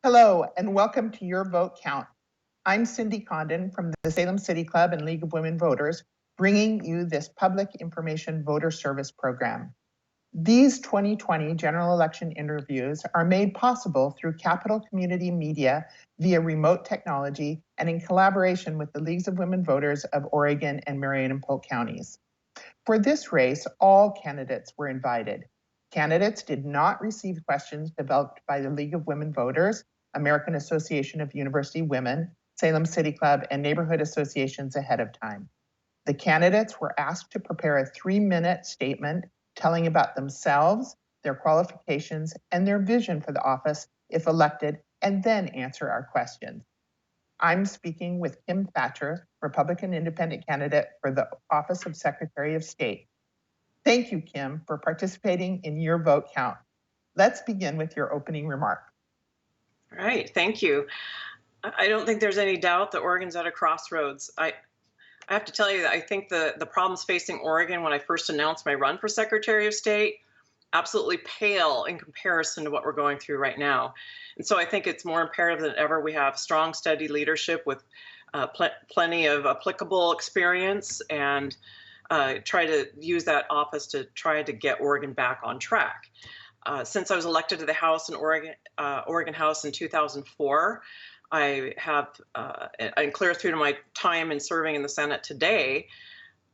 Hello, and welcome to Your Vote Count. I'm Cindy Condon from the Salem City Club and League of Women Voters, bringing you this public information voter service program. These 2020 general election interviews are made possible through Capital Community Media via remote technology and in collaboration with the Leagues of Women Voters of Oregon and Marion and Polk counties. For this race, all candidates were invited. Candidates did not receive questions developed by the League of Women Voters, American Association of University Women, Salem City Club, and neighborhood associations ahead of time. The candidates were asked to prepare a 3-minute statement telling about themselves, their qualifications, and their vision for the office if elected, and then answer our questions. I'm speaking with Kim Thatcher, Republican independent candidate for the office of Secretary of State. Thank you, Kim, for participating in Your Vote Count. Let's begin with your opening remark. All right, thank you. I don't think there's any doubt that Oregon's at a crossroads. I have to tell you that I think the problems facing Oregon when I first announced my run for Secretary of State absolutely pale in comparison to what we're going through right now. And so I think it's more imperative than ever we have strong, steady leadership with plenty of applicable experience and try to use that office to try to get Oregon back on track. Since I was elected to the House in Oregon House in 2004, I have, and clear through to my time in serving in the Senate today,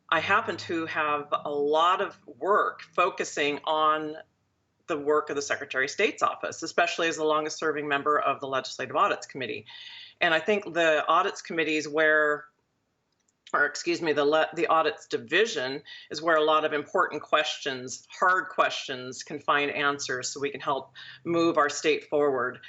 I happen to have a lot of work focusing on the work of the Secretary of State's office, especially as the longest serving member of the Legislative Audits Committee. And I think the Audits Committee is where, or excuse me, the Audits Division is where a lot of important questions, hard questions, can find answers so we can help move our state forward.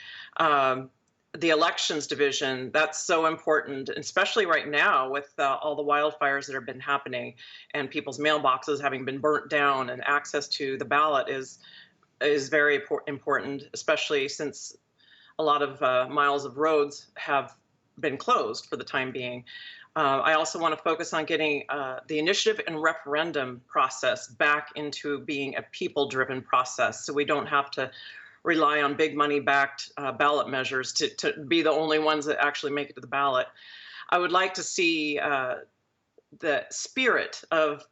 The Elections Division, that's so important, especially right now with all the wildfires that have been happening and people's mailboxes having been burnt down, and access to the ballot is very important, especially since a lot of miles of roads have been closed for the time being. I also want to focus on getting the initiative and referendum process back into being a people-driven process, so we don't have to rely on big money-backed ballot measures to be the only ones that actually make it to the ballot. I would like to see the spirit of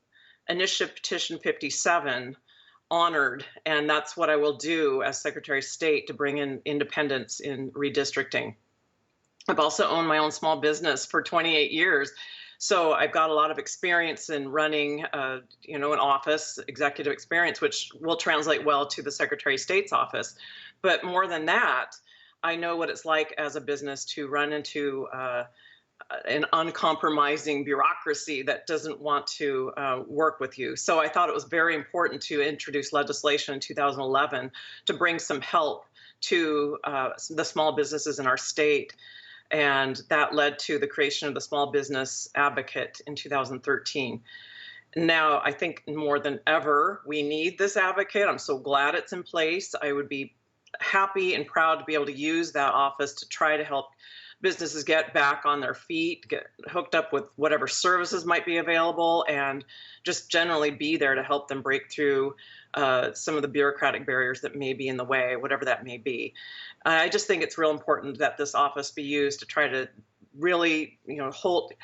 Initiative Petition 57 honored, and that's what I will do as Secretary of State to bring in independence in redistricting. I've also owned my own small business for 28 years. So I've got a lot of experience in running, an office, executive experience, which will translate well to the Secretary of State's office. But more than that, I know what it's like as a business to run into an uncompromising bureaucracy that doesn't want to work with you. So I thought it was very important to introduce legislation in 2011 to bring some help to the small businesses in our state. And that led to the creation of the Small Business Advocate in 2013. Now, I think more than ever, we need this advocate. I'm so glad it's in place. I would be happy and proud to be able to use that office to try to help businesses get back on their feet, get hooked up with whatever services might be available, and just generally be there to help them break through some of the bureaucratic barriers that may be in the way, whatever that may be. I just think it's real important that this office be used to try to really, hold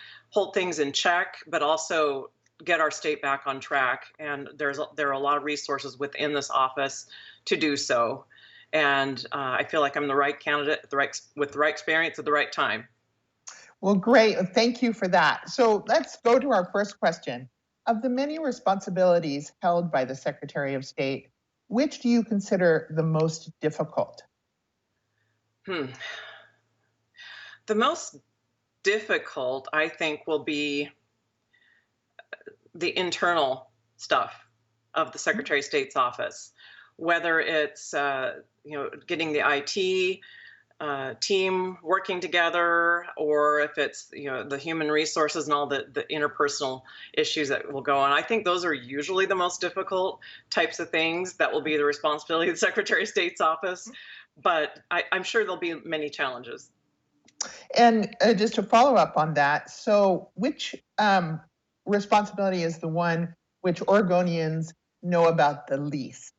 things in check, but also get our state back on track. And there are a lot of resources within this office to do so. And I feel like I'm the right candidate with the right experience at the right time. Well, great. Thank you for that. So let's go to our first question. Of the many responsibilities held by the Secretary of State, which do you consider the most difficult? The most difficult, I think, will be the internal stuff of the Secretary of State's office, whether it's getting the IT team working together, or if it's the human resources and all the interpersonal issues that will go on. I think those are usually the most difficult types of things that will be the responsibility of the Secretary of State's office, but I'm sure there'll be many challenges. And just to follow up on that, so which responsibility is the one which Oregonians know about the least?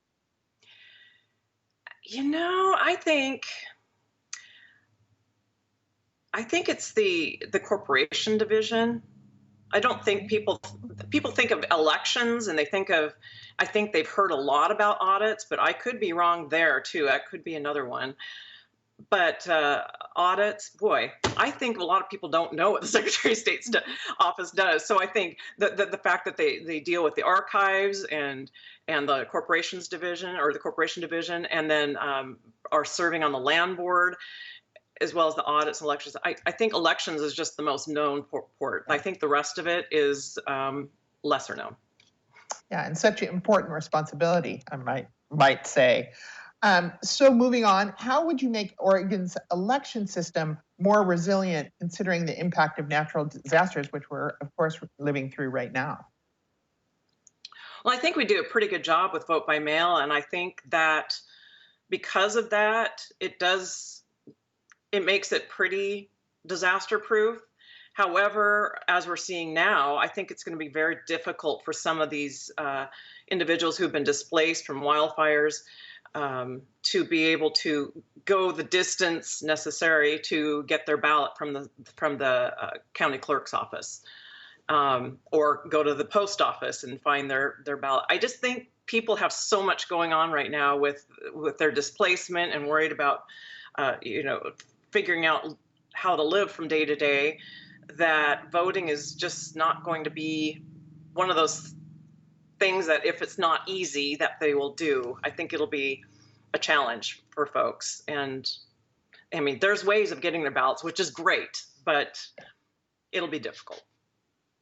I think I think it's the corporation division. I don't think people think of elections and they think of, I think they've heard a lot about audits, but I could be wrong there too. That could be another one. But audits, boy, I think a lot of people don't know what the Secretary of State's office does. So I think the fact that they deal with the archives and the corporations division or the corporation division, and then are serving on the land board as well as the audits and elections. I think elections is just the most known port. I think the rest of it is lesser known. Yeah, and such an important responsibility, I might say. So moving on, how would you make Oregon's election system more resilient considering the impact of natural disasters, which we're, of course, living through right now? Well, I think we do a pretty good job with vote by mail, and I think that because of that, it makes it pretty disaster proof. However, as we're seeing now, I think it's going to be very difficult for some of these individuals who've been displaced from wildfires to be able to go the distance necessary to get their ballot from the county clerk's office, or go to the post office and find their ballot. I just think people have so much going on right now with their displacement and worried about figuring out how to live from day to day, that voting is just not going to be one of those things that if it's not easy that they will do. I think it'll be a challenge for folks. And I mean, there's ways of getting their ballots, which is great, but it'll be difficult.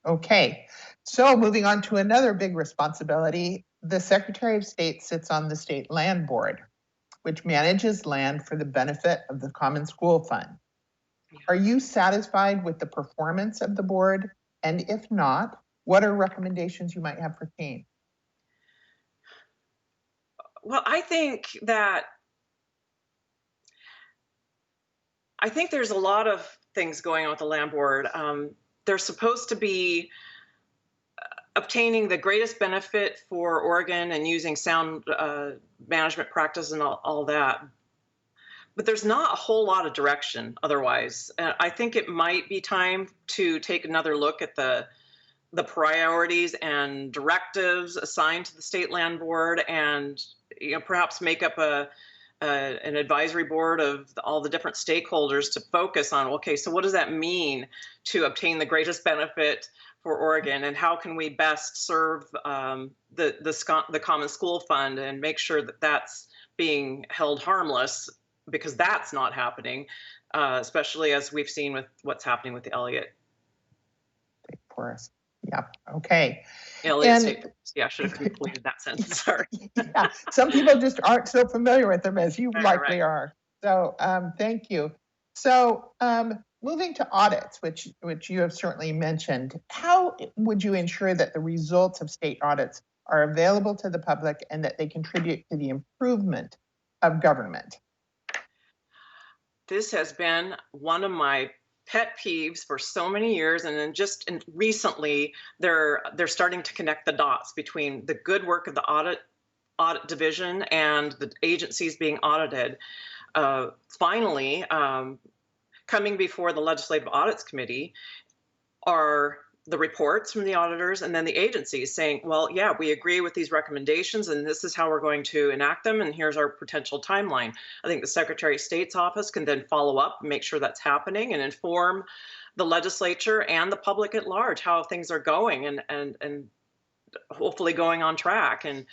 Okay, so moving on to another big responsibility, the Secretary of State sits on the State Land Board, which manages land for the benefit of the Common School Fund. Are you satisfied with the performance of the board? And if not, what are recommendations you might have for change? Well, I think there's a lot of things going on with the land board. They're supposed to be obtaining the greatest benefit for Oregon and using sound management practice and all that. But there's not a whole lot of direction otherwise. I think it might be time to take another look at the priorities and directives assigned to the State Land Board, and perhaps make up an advisory board of all the different stakeholders to focus on, okay, so what does that mean to obtain the greatest benefit for Oregon, and how can we best serve the Common School Fund and make sure that that's being held harmless, because that's not happening, especially as we've seen with what's happening with the Elliott. Forest. Yeah. Okay. Elliott State Forest. Yeah, I should have completed that sentence. Sorry. Yeah. Some people just aren't so familiar with them as you likely are. So thank you. So moving to audits, which you have certainly mentioned, how would you ensure that the results of state audits are available to the public and that they contribute to the improvement of government? This has been one of my pet peeves for so many years, and then recently they're starting to connect the dots between the good work of the audit division and the agencies being audited. Finally, coming before the Legislative Audits Committee are the reports from the auditors and then the agencies saying, well, yeah, we agree with these recommendations and this is how we're going to enact them, and here's our potential timeline. I think the Secretary of State's office can then follow up and make sure that's happening and inform the legislature and the public at large how things are going, and hopefully going on track and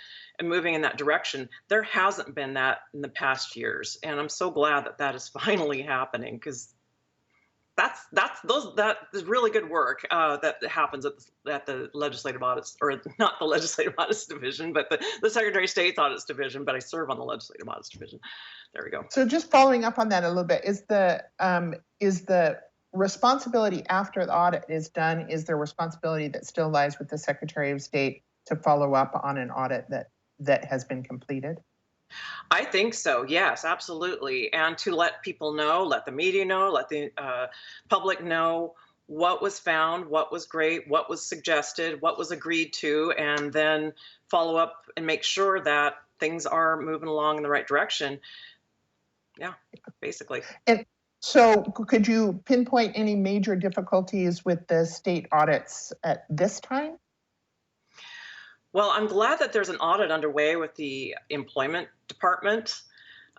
moving in that direction. There hasn't been that in the past years, and I'm so glad that that is finally happening, because that is really good work that happens at the Legislative Audits, or not the Legislative Audits Division, but the Secretary of State's Audits Division. But I serve on the Legislative Audits Division. There we go. So just following up on that a little bit, is the responsibility after the audit is done, is there responsibility that still lies with the Secretary of State to follow up on an audit that has been completed? I think so. Yes, absolutely. And to let people know, let the media know, let the public know what was found, what was great, what was suggested, what was agreed to, and then follow up and make sure that things are moving along in the right direction. Yeah, basically. And So could you pinpoint any major difficulties with the state audits at this time? Well, I'm glad that there's an audit underway with the employment department.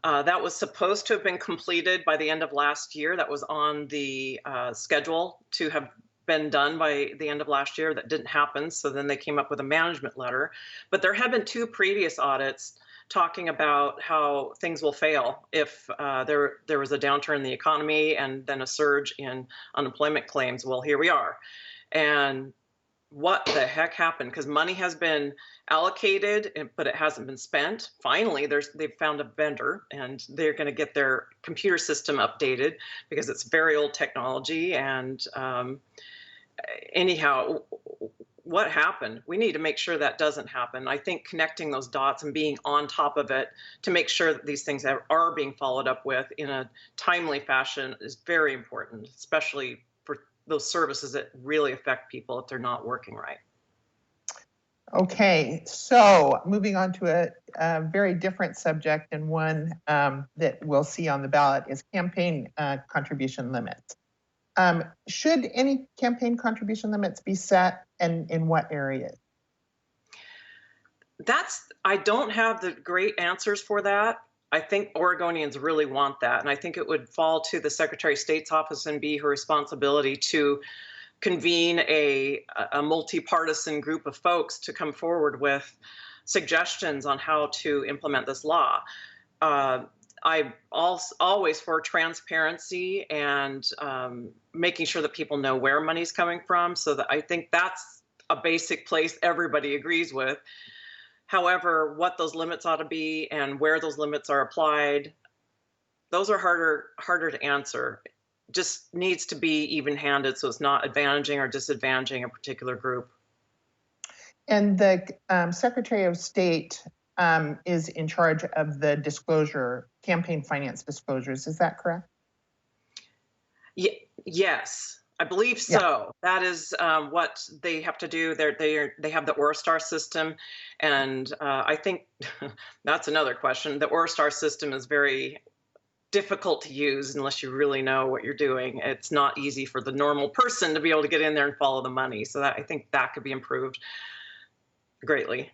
That was supposed to have been completed by the end of last year. That was on the schedule to have been done by the end of last year. That didn't happen. So then they came up with a management letter. But there have been two previous audits talking about how things will fail if there was a downturn in the economy and then a surge in unemployment claims. Well, here we are. And what the heck happened? Because money has been allocated, but it hasn't been spent. Finally, they've found a vendor, and they're going to get their computer system updated because it's very old technology. And anyhow, what happened? We need to make sure that doesn't happen. I think connecting those dots and being on top of it to make sure that these things are being followed up with in a timely fashion is very important, especially for those services that really affect people if they're not working right. Okay, so moving on to a very different subject, and one that we'll see on the ballot is campaign contribution limits. Should any campaign contribution limits be set, and in what areas? I don't have the great answers for that. I think Oregonians really want that. And I think it would fall to the Secretary of State's office and be her responsibility to convene a multi-partisan group of folks to come forward with suggestions on how to implement this law. I'm always for transparency and making sure that people know where money's coming from. So that I think that's a basic place everybody agrees with. However, what those limits ought to be and where those limits are applied, those are harder to answer. Just needs to be even-handed, so it's not advantaging or disadvantaging a particular group. And the Secretary of State is in charge of the disclosure, campaign finance disclosures. Is that correct? Yes, I believe so. Yeah. That is what they have to do. They have the Orstar system, and I think that's another question. The Orstar system is very difficult to use unless you really know what you're doing. It's not easy for the normal person to be able to get in there and follow the money. So I think that could be improved greatly.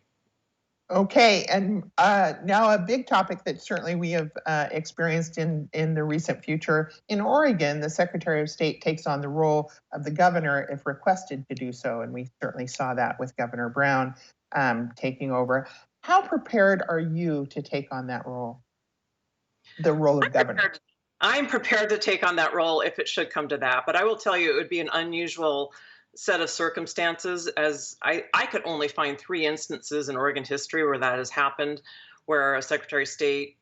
Okay, and now a big topic that certainly we have experienced in the recent future. In Oregon, the Secretary of State takes on the role of the governor if requested to do so, and we certainly saw that with Governor Brown taking over. How prepared are you to take on that role, the role of governor? I'm prepared to take on that role if it should come to that, but I will tell you it would be an unusual set of circumstances, as I could only find 3 instances in Oregon history where that has happened, where a Secretary of State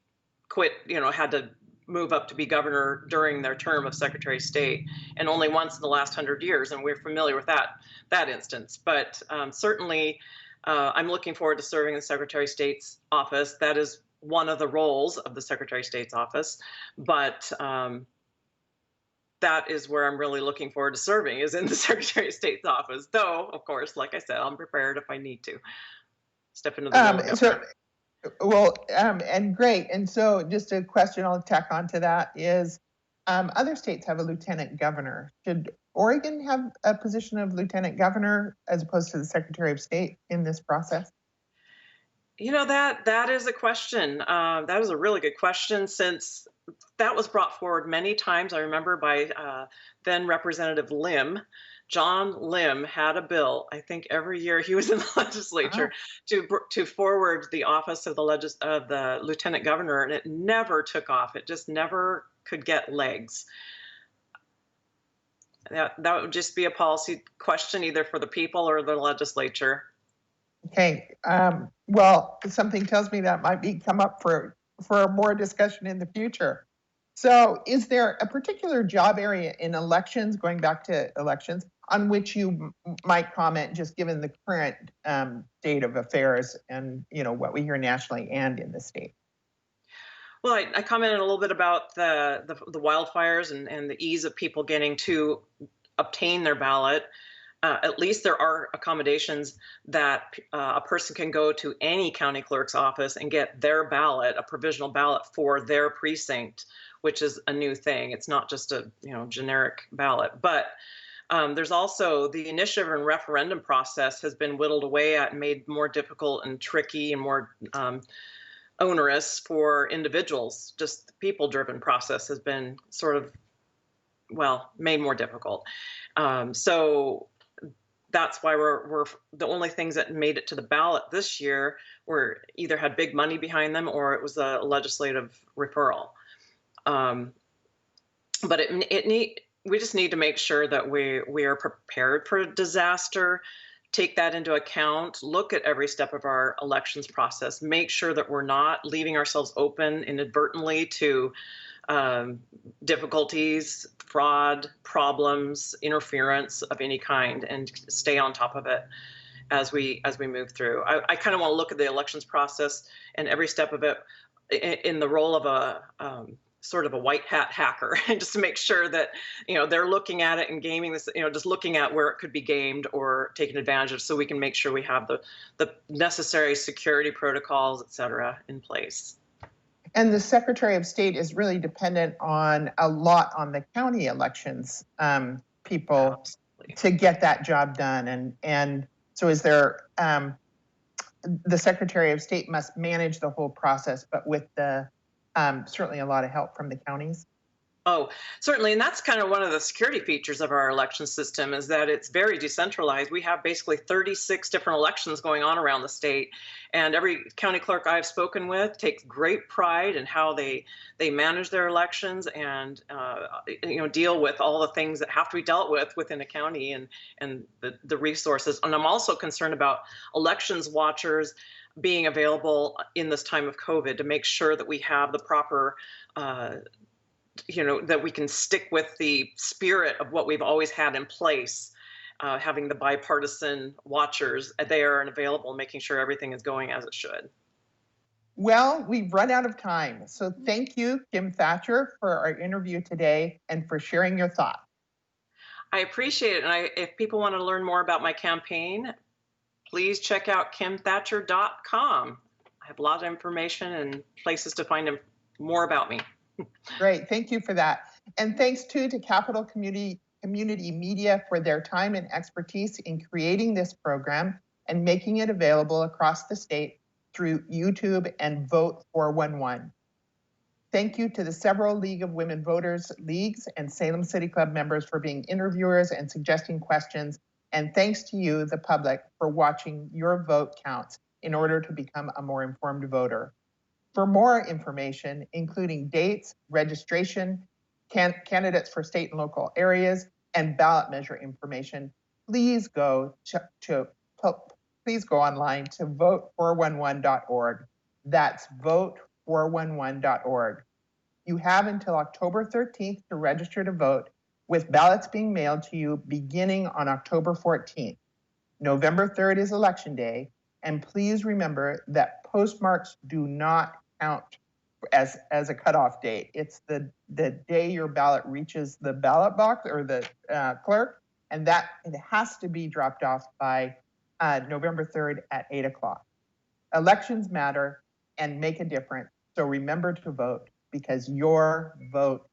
quit, had to move up to be governor during their term of Secretary of State, and only once in the last 100 years, and we're familiar with that instance. But certainly, I'm looking forward to serving in the Secretary of State's office. That is one of the roles of the Secretary of State's office, but that is where I'm really looking forward to serving, is in the Secretary of State's office. Though, of course, like I said, I'm prepared if I need to step into the role. And great. And so just a question I'll tack onto that is, other states have a lieutenant governor. Should Oregon have a position of lieutenant governor as opposed to the Secretary of State in this process? That is a question. That is a really good question, since that was brought forward many times. I remember by then Representative Lim. John Lim had a bill, I think every year he was in the legislature, to forward the office of the lieutenant governor, and it never took off. It just never could get legs. That would just be a policy question, either for the people or the legislature. Okay. Well, something tells me that might come up for more discussion in the future. So is there a particular job area in elections, going back to elections, on which you might comment, just given the current state of affairs and what we hear nationally and in the state? Well, I commented a little bit about the wildfires and the ease of people getting to obtain their ballot. at least there are accommodations that a person can go to any county clerk's office and get their ballot, a provisional ballot for their precinct, which is a new thing. It's not just a generic ballot. But there's also the initiative and referendum process has been whittled away at and made more difficult and tricky and more onerous for individuals. Just the people-driven process has been sort of, well, made more difficult. So that's why we're the only things that made it to the ballot this year were either had big money behind them or it was a legislative referral. But we just need to make sure that we are prepared for disaster, take that into account, look at every step of our elections process, make sure that we're not leaving ourselves open inadvertently to difficulties, fraud, problems, interference of any kind, and stay on top of it as we move through. I kind of want to look at the elections process and every step of it in the role of a sort of a white hat hacker, and just to make sure that they're looking at it and gaming this, just looking at where it could be gamed or taken advantage of, so we can make sure we have the necessary security protocols, et cetera, in place. And the Secretary of State is really dependent on a lot on the county elections people Absolutely. to get that job done. And so is there, the Secretary of State must manage the whole process, but with the certainly a lot of help from the counties. Oh, certainly. And that's kind of one of the security features of our election system, is that it's very decentralized. We have basically 36 different elections going on around the state. And every county clerk I've spoken with takes great pride in how they manage their elections and deal with all the things that have to be dealt with within a county and the resources. And I'm also concerned about elections watchers being available in this time of COVID to make sure that we have the proper that we can stick with the spirit of what we've always had in place, having the bipartisan watchers there and available, making sure everything is going as it should. Well, we've run out of time. So thank you, Kim Thatcher, for our interview today and for sharing your thoughts. I appreciate it. And if people want to learn more about my campaign, please check out kimthatcher.com. I have a lot of information and places to find more about me. Great, thank you for that. And thanks too to Capital Community Media for their time and expertise in creating this program and making it available across the state through YouTube and Vote 411. Thank you to the several League of Women Voters Leagues and Salem City Club members for being interviewers and suggesting questions. And thanks to you, the public, for watching your vote counts in order to become a more informed voter. For more information, including dates, registration, candidates for state and local areas, and ballot measure information, please go please go online to vote411.org. That's vote411.org. You have until October 13th to register to vote, with ballots being mailed to you beginning on October 14th. November 3rd is Election Day, and please remember that postmarks do not count as a cutoff date. It's the day your ballot reaches the ballot box or the clerk, and that it has to be dropped off by November 3rd at 8 o'clock. Elections matter and make a difference, so remember to vote, because your vote